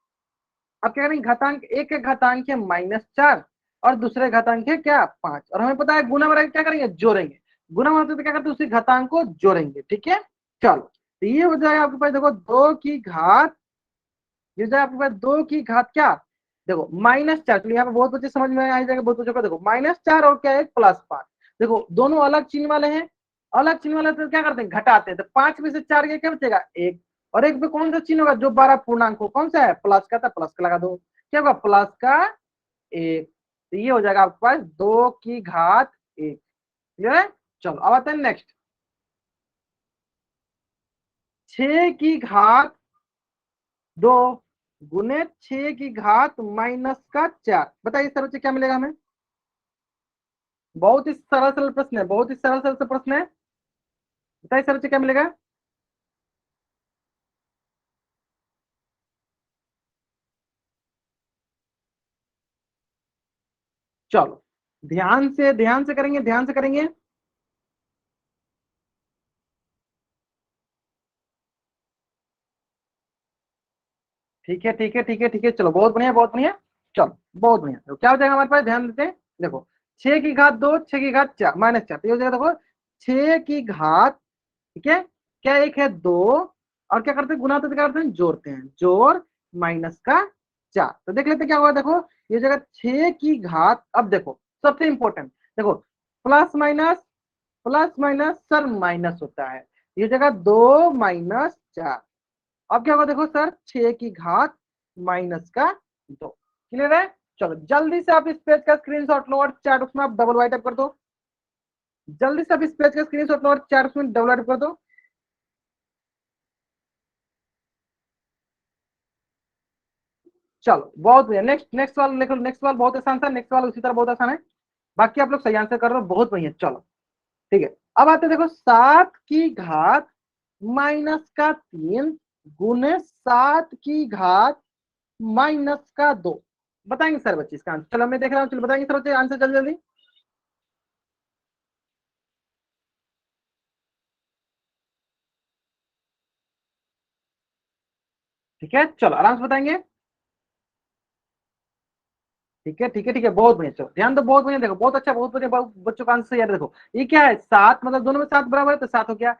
अब क्या करेंगे, घातांक, एक के घातांक है -4 और दूसरे घातांक है क्या 5, और हमें पता है गुना बराबर क्या करेंगे, जोड़ेंगे। गुना मतलब क्या करते हैं, उसी घातांक को जोड़ेंगे। ठीक है, चलो तो ये हो जाएगा आपके पास। देखो 2 की घात, ये जाए आपके पास 2 की घात क्या, देखो -4। चलिए यहाँ पे बहुत बच्चे समझ में आ जाएगा, बहुत बच्चों को। देखो -4 और क्या है, +5। देखो दोनों अलग चिन्ह वाले हैं, अलग चिन्ह वाले तो क्या करते हैं, घटाते हैं। तो 5 में से 4 गया, क्या बचेगा 1। और एक पे कौन सा चिन्ह होगा, जो 12 पूर्णांक हो, कौन सा है, प्लस का, था प्लस का लगा दो, क्या होगा +1। तो ये हो जाएगा आपके पास 2 की घात 1। क्लियर है? चलो अब आते हैं नेक्स्ट। 6 की घात 2 गुने 6 की घात -4, बताइए सर बच्चे क्या मिलेगा हमें? बहुत ही सरल सरल प्रश्न है, बहुत ही सरल सरल प्रश्न है। बताइए सर बच्चे क्या मिलेगा? चलो ध्यान से करेंगे, ध्यान से करेंगे। ठीक है, ठीक है, ठीक है, ठीक है, चलो बहुत बढ़िया, बहुत बढ़िया। चलो बहुत बढ़िया, तो क्या हो जाएगा हमारे पास, ध्यान देते हैं। देखो 6 की घात 2, 6 की घात 4, -4, तो ये हो जाएगा देखो 6 की घात, ठीक है, क्या एक है 2, और क्या करते हैं, गुना होते क्या करते हैं, जोड़ते हैं, जोड़ -4। तो देख लेते क्या होगा। देखो ये जगह 6 की घात, अब देखो सबसे इंपॉर्टेंट, देखो प्लस माइनस सर माइनस होता है, ये जगह 2 - 4। अब क्या होगा, देखो सर 6 की घात -2। क्लियर है? चलो जल्दी से आप इस पेज का स्क्रीनशॉट लो और चैट उसमें आप डबल राइट अप कर दो। जल्दी से आप इस पेज का स्क्रीनशॉट लो और चैट उसमें डबल राइट अप कर दो। चलो बहुत बढ़िया, नेक्स्ट नेक्स्ट वाला लिखो। नेक्स्ट वाला बहुत आसान था, नेक्स्ट वाला उसी तरह बहुत आसान है। बाकी आप लोग सही आंसर कर रहे हो, बहुत बढ़िया। चलो ठीक है, अब आते हैं, देखो 7 की घात -3 गुने 7 की घात -2, बताएंगे सर बच्चे इसका आंसर? चलो मैं देख रहा हूँ, चलो बताएंगे सर बच्चे आंसर जल्दी जल्दी। ठीक है, चलो आराम से बताएंगे। ठीक है, ठीक है, ठीक है, बहुत बढ़िया। चलो ध्यान दो, बहुत बढ़िया, देखो बहुत अच्छा, बहुत बढ़िया, बच्चों का आंसर याद है। देखो ये क्या है, 7, मतलब दोनों में 7 बराबर है तो 7 हो गया।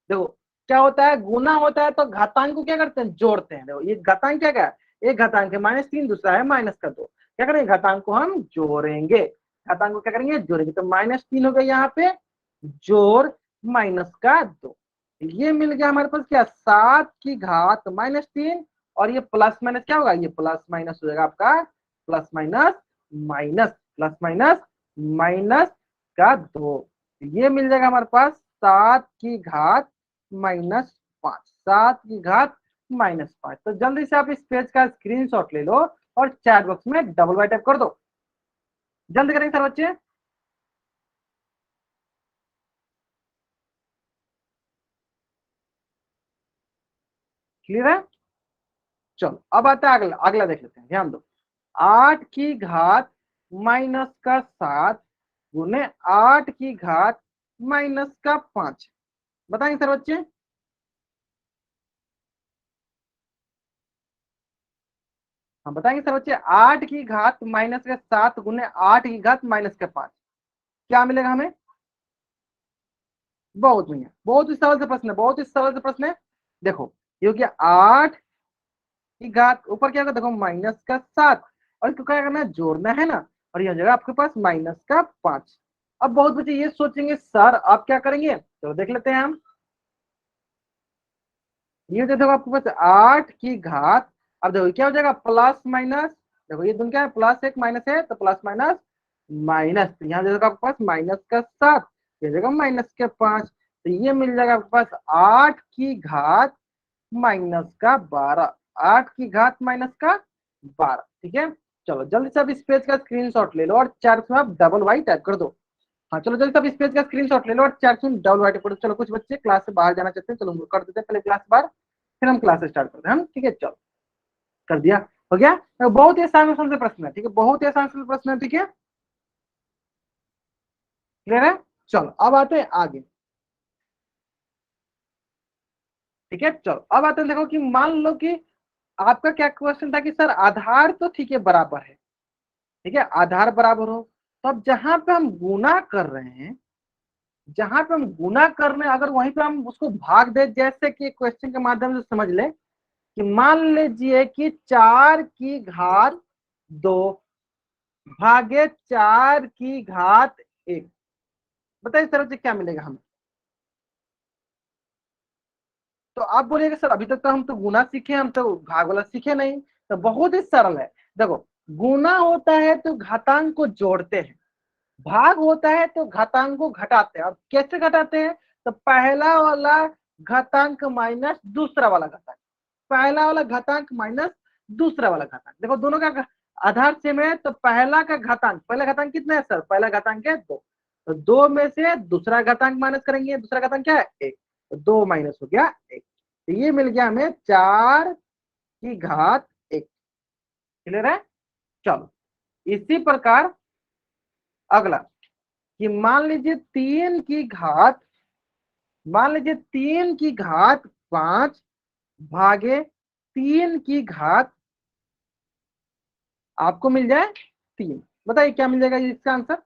देखो क्या होता है, गुना होता है तो घातांक को क्या करते हैं, जोड़ते हैं। देखो ये घातांक क्या है, एक घातांक है -3, दूसरा है -2, क्या करेंगे, घातांक को हम जोड़ेंगे। घातांक को क्या करेंगे, जोड़ेंगे। तो -3 हो गया यहाँ पे, जोड़ -2, ये मिल गया हमारे पास क्या, 7 की घात -3। और ये प्लस माइनस क्या होगा, ये प्लस माइनस हो जाएगा आपका, plus minus minus, plus minus minus का 2, ये मिल जाएगा हमारे पास 7 की घात -5, 7 की घात -5। तो जल्दी से आप इस पेज का स्क्रीनशॉट ले लो और चैट बॉक्स में डबल बाई टाइप कर दो। जल्दी करेंगे सर बच्चे। क्लियर है? चलो अब आता है अगला, अगला देख लेते हैं, ध्यान दो। 8 की घात -7 गुने 8 की घात -5, बताएंगे सर बच्चे? हम बताएंगे सर बच्चे, 8 की घात -7 गुने 8 की घात -5, क्या मिलेगा हमें? बहुत बढ़िया, बहुत ही सरल से प्रश्न है, बहुत ही सरल से प्रश्न है। देखो ये हो गया 8 की घात, ऊपर क्या होगा, देखो -7, और इसको क्या करना है, जोड़ना है ना। और यह जगह आपके पास -5, अब बहुत बच्चे ये सोचेंगे सर आप क्या करेंगे, चलो देख लेते हैं हम। ये देखो आपके पास 8 की घात, अब देखो क्या हो जाएगा प्लस माइनस, देखो ये दोनों क्या है प्लस एक माइनस है तो प्लस माइनस माइनस, तो यहाँ देखो आपके पास माइनस का 7, ये जगह माइनस के 5, तो ये मिल जाएगा आपके पास 8 की घात माइनस का 12, 8 की घात माइनस का 12। ठीक है, चलो जल्दी से आप इस पेज का स्क्रीनशॉट ले लो और चार्ट में आप डबल वाई टाइप कर दो। हाँ चलो जल्दी से आप इस पेज का स्क्रीनशॉट ले लो और चार्ट में डबल वाई टाइप कर दो। चलो कुछ बच्चे क्लास से बाहर जाना चाहते हैं, चलो उनको कर देते हैं पहले क्लास बाहर, फिर हम क्लास स्टार्ट करते हैं हम। ठीक है चलो कर दिया, हो गया। तो बहुत ही आसान से प्रश्न है, ठीक है, बहुत ही आसान से प्रश्न है। ठीक है क्लियर है, चलो अब आते हैं आगे। ठीक है चलो अब आते हैं, देखो कि मान लो कि आपका क्या क्वेश्चन था कि सर आधार तो ठीक है बराबर है, ठीक है आधार बराबर हो, तो अब जहां पे हम गुना कर रहे हैं, जहां पे हम गुना कर रहे हैं अगर वहीं पे हम उसको भाग दे, जैसे कि क्वेश्चन के माध्यम से समझ ले कि मान लीजिए कि 4 की घात 2 भागे 4 की घात 1, बताइए इस तरह से क्या मिलेगा हमें। तो आप बोलिएगा सर अभी तक तो हम तो गुना सीखे, हम तो भाग वाला सीखे नहीं, तो बहुत ही सरल है। देखो गुना होता है तो घातांक को जोड़ते हैं, भाग होता है तो घातांक को घटाते हैं। अब कैसे घटाते हैं, तो पहला वाला घातांक माइनस दूसरा वाला घातांक, पहला वाला घातांक माइनस दूसरा वाला घातांक, देखो दोनों का आधार सेम है, तो पहला का घातांक, पहला घातांक कितना है सर, पहला घातांक है 2, तो 2 में से दूसरा घातांक माइनस करेंगे, दूसरा घातांक क्या है 1, तो 2 माइनस हो गया 1, तो ये मिल गया हमें 4 की घात 1। क्लियर है, चलो इसी प्रकार अगला कि मान लीजिए 3 की घात, मान लीजिए 3 की घात 5 भागे 3 की घात आपको मिल जाए 3, बताइए क्या मिल जाएगा इसका आंसर।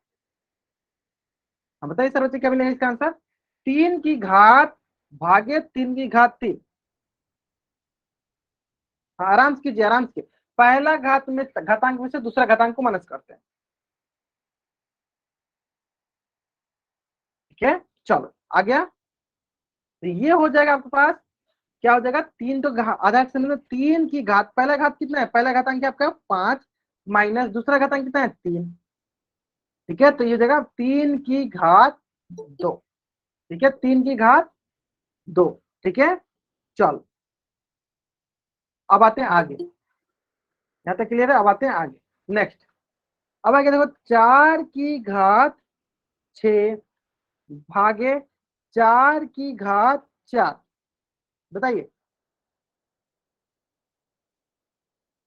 हाँ बताइए सर बच्चे क्या मिलेगा इसका आंसर, 3 की घात भागे 3 की घात 3। हाँ आराम से कीजिए, आराम से, पहला घात में घातांक में से दूसरा घातांक को माइनस करते हैं। ठीक है चलो आ गया, तो ये हो जाएगा आपके पास, क्या हो जाएगा 3 तो आधा से मतलब 3 की घात, पहला घात कितना है, पहला घातांक क्या आपका 5 माइनस दूसरा घातांक कितना है 3। ठीक है तो ये हो जाएगा 3 की घात 2, ठीक है 3 की घात 2। ठीक है चलो अब आते हैं आगे, यहाँ तक क्लियर है, अब आते हैं आगे नेक्स्ट। अब आगे देखो 4 की घात 6 भागे 4 की घात 4, बताइए,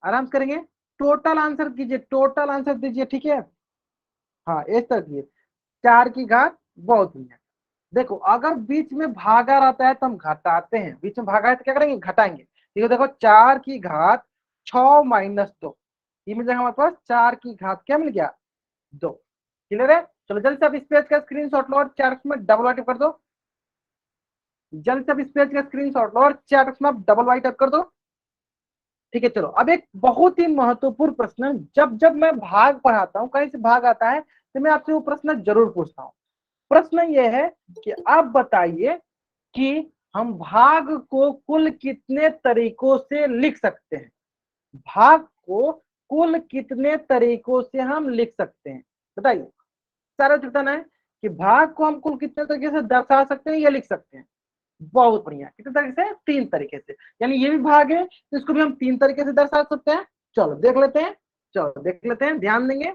आराम से करेंगे, टोटल आंसर कीजिए, टोटल आंसर दीजिए। ठीक है हाँ इस तरह कीजिए, 4 की घात, बहुत बढ़िया। देखो अगर बीच में भागा रहता है तो हम घटाते हैं, बीच में भागा है तो क्या करेंगे घटाएंगे। ठीक है देखो 4 की घात 6 माइनस 2, ये मिल जाएगा हमारे पास 4 की घात क्या मिल गया 2। क्लियर है, चलो जल्दी से आप इस पेज का स्क्रीनशॉट लो और चार्ट में डबल वाइट कर दो, जल्दी से आप इस पेज का स्क्रीनशॉट लो और चार्ट में आप डबल वाइट कर दो। ठीक है चलो अब एक बहुत ही महत्वपूर्ण प्रश्न, जब जब मैं भाग पढ़ाता हूँ कहीं से भाग आता है तो मैं आपसे वो प्रश्न जरूर पूछता हूँ। प्रश्न ये है कि आप बताइए कि हम भाग को कुल कितने तरीकों से लिख सकते हैं, भाग को कुल कितने तरीकों से हम लिख सकते हैं, बताइए। सारा बताना है कि भाग को हम कुल कितने तरीके से दर्शा सकते हैं या लिख सकते हैं। बहुत बढ़िया, कितने तरीके से, 3 तरीके से, यानी ये भी भाग है तो इसको भी हम 3 तरीके से दर्शा सकते हैं। चलो देख लेते हैं, चलो देख लेते हैं, ध्यान देंगे।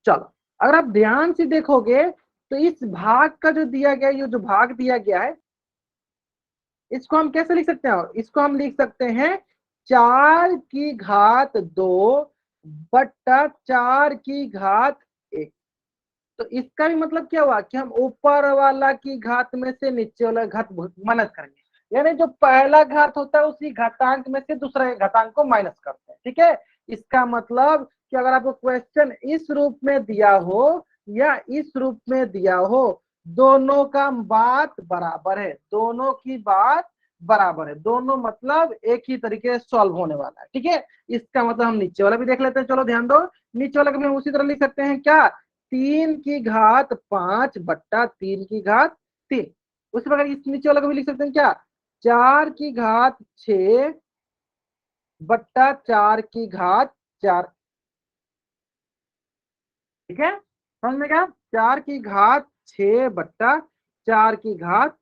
चलो अगर आप ध्यान से देखोगे तो इस भाग का जो दिया गया, ये जो भाग दिया गया है इसको हम कैसे लिख सकते हैं, इसको हम लिख सकते हैं 4 की घात 2 बट्टा 4 की घात 1। तो इसका भी मतलब क्या हुआ कि हम ऊपर वाला की घात में से नीचे वाला घात माइनस करेंगे, यानी जो पहला घात होता है उसी घातांक में से दूसरे घातांक को माइनस करते हैं। ठीक है, इसका मतलब कि अगर आपको क्वेश्चन इस रूप में दिया हो या इस रूप में दिया हो, दोनों का बात बराबर है, दोनों की बात बराबर है, दोनों मतलब एक ही तरीके से सॉल्व होने वाला है। ठीक है, इसका मतलब हम नीचे वाला भी देख लेते हैं, चलो ध्यान दो, नीचे वाला को भी हम उसी तरह लिख सकते हैं क्या 3 की घात 5 बट्टा 3 की घात 3। उसी प्रकार इस नीचे वाला को भी लिख सकते हैं क्या, 4 की घात 6 बट्टा 4 की घात 4। ठीक है, समझ में क्या, 4 की घात 6 बट्टा 4 की घात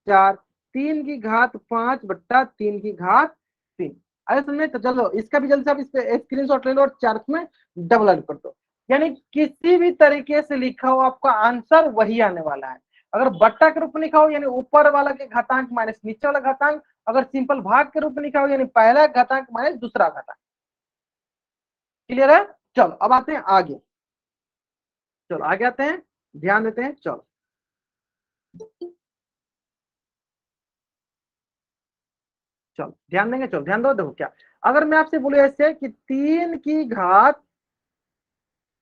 4, 3 की घात 5 बट्टा 3 की घात 3। अरे सुनने तो चलो इसका भी जल्दी से आप इस पे स्क्रीन शॉट ले लो और चार्ट में डबल ऐड कर दो। यानी किसी भी तरीके से लिखा हो आपका आंसर वही आने वाला है। अगर बट्टा के रूप में लिखा हो यानी ऊपर वाला के घातांक माइनस नीचे वाला घातांक, अगर सिंपल भाग के रूप में लिखा हो यानी पहला घातांक माइनस दूसरा घातांक। क्लियर है, चलो अब आते हैं आगे। चलो आगे आते हैं, ध्यान देते हैं। चलो चलो ध्यान देंगे, चलो ध्यान दो। देखो क्या, अगर मैं आपसे बोलूं ऐसे कि 3 की घात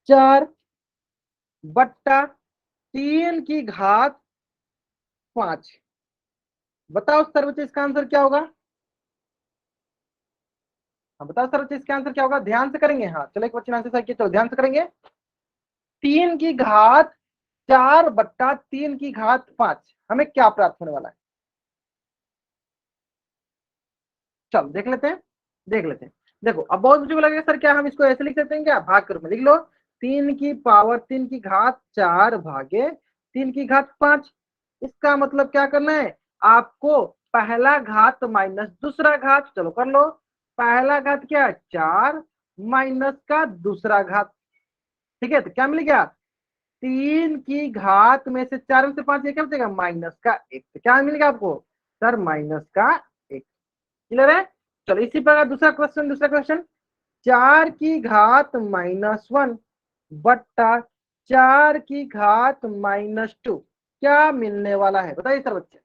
4 बट्टा 3 की घात 5, बताओ सर बच्चे इसका आंसर क्या होगा। हाँ बताओ सर बच्चे इसका आंसर क्या होगा, ध्यान से करेंगे। हाँ चलो एक बच्चे ने आंसर सही किया, चलो ध्यान से करेंगे। 3 की घात 4 बट्टा 3 की घात 5 हमें क्या प्राप्त होने वाला है, चलो देख लेते हैं, देख लेते हैं। देखो अब बहुत बच्चों को लगेगा सर क्या हम इसको ऐसे लिख सकते हैं क्या, भाग के रूप में लिख लो। 3 की पावर 3 की घात 4 भागे 3 की घात 5। इसका मतलब क्या करना है आपको, पहला घात माइनस दूसरा घात, चलो कर लो। पहला घात क्या है 4 माइनस का दूसरा घात। ठीक है, तो क्या मिल गया, 3 की घात में से 4 में से 5 ये क्या बचेगा माइनस का 1, तो क्या मिलेगा आपको सर माइनस का 1। क्लियर है, चलो इसी प्रकार दूसरा क्वेश्चन, दूसरा क्वेश्चन। 4 की घात -1 बट्टा 4 की घात -2 क्या मिलने वाला है, बताइए सर बच्चे।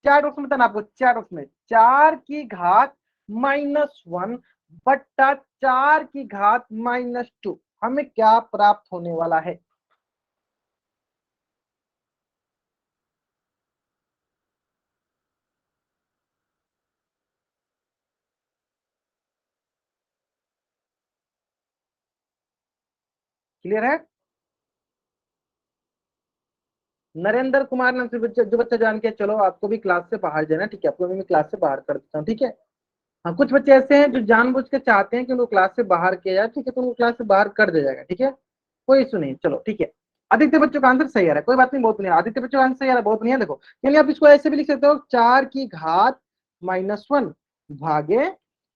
चार बॉक्स में बताना आपको, चार बॉक्स में 4 की घात -1 बट्टा 4 की घात -2 हमें क्या प्राप्त होने वाला है। क्लियर है, नरेंद्र कुमार नाम से बच्चा, जो बच्चा जान के चलो आपको भी क्लास से बाहर जाना, ठीक है, आपको भी मैं क्लास से बाहर कर देता हूँ। ठीक है, हाँ कुछ बच्चे ऐसे हैं जो जानबूझ के चाहते हैं कि उनको क्लास से बाहर किया जाए, ठीक है, तो उनको क्लास से बाहर कर दिया जाएगा। ठीक है, कोई इशू नहीं, चलो ठीक है। आदित्य बच्चों का आंसर सही आ रहा है, कोई बात नहीं, बहुत बढ़िया। आदित्य बच्चों का आंसर सही आ रहा है, बहुत बढ़िया। देखो यानी आप इसको ऐसे भी लिख सकते हो, 4 की घात -1 भागे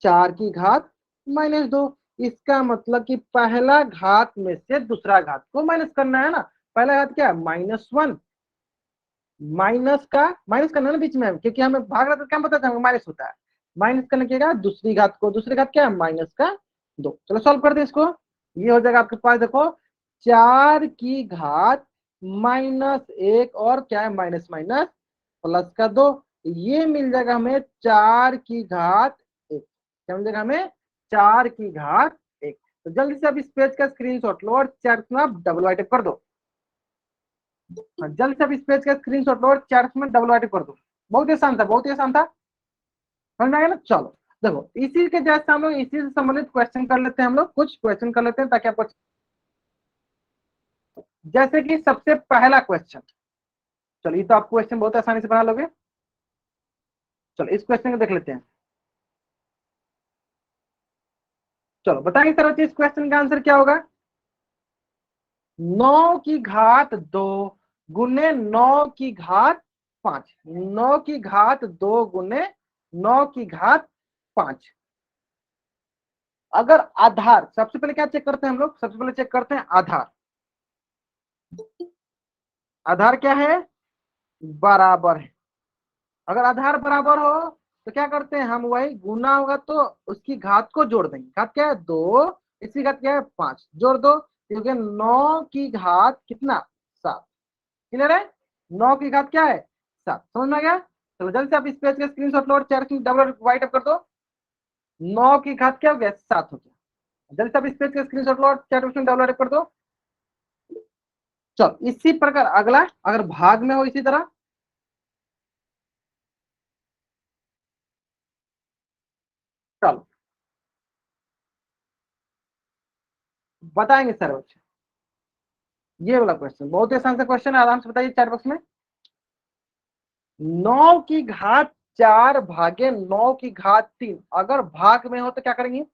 4 की घात -2। इसका मतलब कि पहला घात में से दूसरा घात को माइनस करना है ना। पहला घात क्या है -1, माइनस करना है ना बीच में, क्योंकि हमें भाग रहा था क्या पता था माइनस होता है। माइनस करने के दूसरी घात को, दूसरी घात क्या है -2। चलो सॉल्व करते हैं इसको, ये हो जाएगा आपके पास। देखो 4 की घात -1 और क्या है माइनस माइनस प्लस का 2, ये मिल जाएगा हमें 4 की घात 1। क्या मिल जाएगा हमें 4 की घात 1। तो जल्दी से आप इस पेज का स्क्रीनशॉट लो और चार्ट में आप डबल वाइट कर दो। हाँ, जल्द से अब इस पेज का स्क्रीनशॉट लो और चैट में डबल वाइट कर दो। बहुत ही आसान था, बहुत ही आसान था, समझ में आया ना। चलो देखो इसी के जैसे हम लोग इसी से संबंधित क्वेश्चन कर लेते हैं, हम लोग कुछ क्वेश्चन कर लेते हैं ताकि आपको, जैसे कि सबसे पहला क्वेश्चन, चलो ये तो आप क्वेश्चन बहुत आसानी से बना लोगे। चलो इस क्वेश्चन को देख लेते हैं। चलो बताएंगे सर इस क्वेश्चन का आंसर क्या होगा। 9 की घात 2 गुने 9 की घात 5, 9 की घात 2 गुने 9 की घात 5। अगर आधार, सबसे पहले क्या चेक करते हैं हम लोग, सबसे पहले चेक करते हैं आधार। आधार क्या है, बराबर है। अगर आधार बराबर हो तो क्या करते हैं हम, वही गुना होगा तो उसकी घात को जोड़ देंगे। घात क्या है 2, इसकी घात क्या है 5, जोड़ दो, क्योंकि 9 की घात कितना 7। क्लियर है, 9 की घात क्या है 7, समझ में आ गया। चलो जल्दी से आप इस पेज का स्क्रीनशॉट लो और चार डबल वाइट अप कर दो। 9 की घात क्या हो गया 7 हो गया। जल्दी से आप इस पेज का स्क्रीनशॉट लो और चार डबल वाइट अप कर दो। चलो इसी प्रकार अगला, अगर भाग में हो इसी तरह, चलो बताएंगे सर बच्चे। ये वाला क्वेश्चन बहुत ही आसान सा क्वेश्चन है, आराम से बताइए चैट बॉक्स में। 9 की घात 4 भागे 9 की घात 3, अगर भाग में हो तो क्या करेंगे?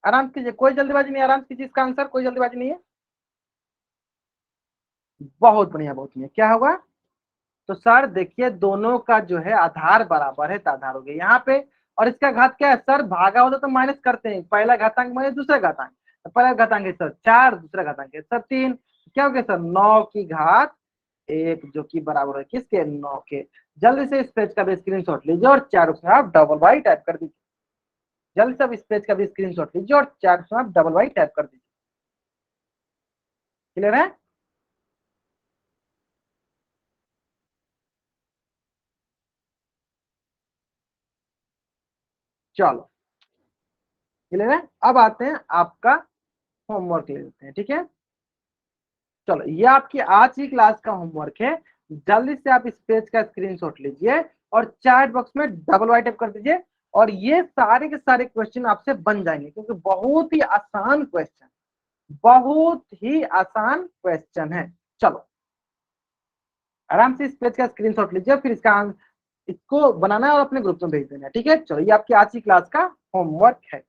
आराम से कीजिए, कोई जल्दीबाजी नहीं, आराम से कीजिए इसका आंसर, कोई जल्दीबाजी नहीं है। बहुत बढ़िया, बहुत बढ़िया। क्या होगा? तो सर देखिए दोनों का जो है आधार बराबर है तो आधार हो गया यहाँ पे। और इसका घात क्या है सर? भागा होता तो माइनस करते हैं, पहला घातांक माइनस दूसरा घातांक। तो पहला घातांक है सर 4, दूसरा घातांक है सर 3। क्या हो गया सर? 9 की घात 1, जो कि बराबर है किसके? 9 के। जल्दी से इस पेज का भी स्क्रीनशॉट लीजिए और चार उसमें आप डबल वाई टाइप कर दीजिए। जल्दी से अब इस पेज का भी स्क्रीनशॉट लीजिए और चार उसमें आप डबल वाई टाइप कर दीजिए। क्लियर है? चलो क्लियर है। अब आते हैं आपका होमवर्क ले लेते हैं, ठीक है। चलो ये आपकी आज की क्लास का होमवर्क है। जल्दी से आप इस पेज का स्क्रीनशॉट लीजिए और चैट बॉक्स में डबल वाई टाइप कर दीजिए। और ये सारे के सारे क्वेश्चन आपसे बन जाएंगे क्योंकि बहुत ही आसान क्वेश्चन, बहुत ही आसान क्वेश्चन है। चलो आराम से इस पेज का स्क्रीनशॉट लीजिए, फिर इसको बनाना है और अपने ग्रुप में भेज देना है, ठीक है। चलो ये आपकी आज की क्लास का होमवर्क है।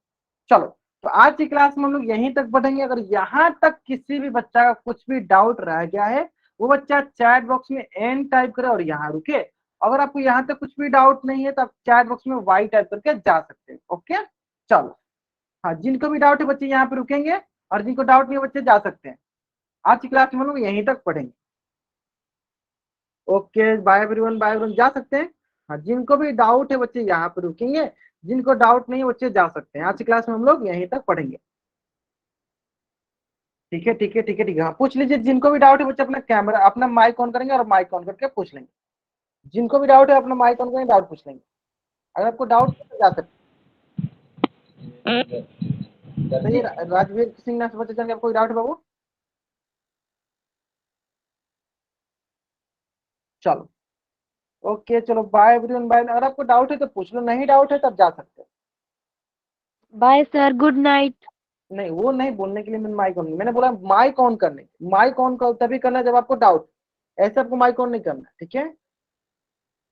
चलो तो आज की क्लास में हम लोग यहीं तक पढ़ेंगे। अगर यहाँ तक किसी भी बच्चा का कुछ भी डाउट रह गया है, वो बच्चा चैट बॉक्स में एन टाइप करे और यहाँ रुके। अगर आपको यहाँ तक कुछ भी डाउट नहीं है तो आप चैट बॉक्स में वाई टाइप करके जा सकते हैं। ओके चलो। हाँ जिनको भी डाउट है बच्चे यहाँ पे रुकेंगे, और जिनको डाउट नहीं है बच्चे जा सकते हैं। आज की क्लास में हम लोग यहीं तक पढ़ेंगे। Okay bye everyone, bye everyone, जा सकते हैं। हाँ जिनको भी डाउट है बच्चे यहाँ पे रुकेंगे, जिनको डाउट नहीं है बच्चे जा सकते हैं। आज की क्लास में हम लोग यहीं तक पढ़ेंगे। ठीक है ठीक है ठीक है ठीक है। हाँ पूछ लीजिए, जिनको भी डाउट है बच्चे अपना कैमरा अपना माइक ऑन करेंगे और माइक ऑन करके पूछ लेंगे। जिनको भी डाउट है अपना माइक ऑन करेंगे, डाउट पूछ लेंगे। अगर आपको डाउट है तो जा सकते हैं। बताइए राजवीर सिंह ने बच्चे जान आपको डाउट है बाबू? चलो ओके चलो बाय एवरीवन, बाय। अगर आपको डाउट है तो पूछ लो, नहीं डाउट है तब जा सकते हैं। Bye sir, good night. नहीं वो नहीं बोलने के लिए मैंने माइक ऑन, मैंने बोला माइक ऑन करने। माइक ऑन कर तभी करना जब आपको डाउट, ऐसे आपको माइक ऑन नहीं करना, ठीक है।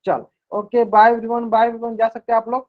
चलो okay bye everyone, bye everyone, जा सकते हैं आप लोग।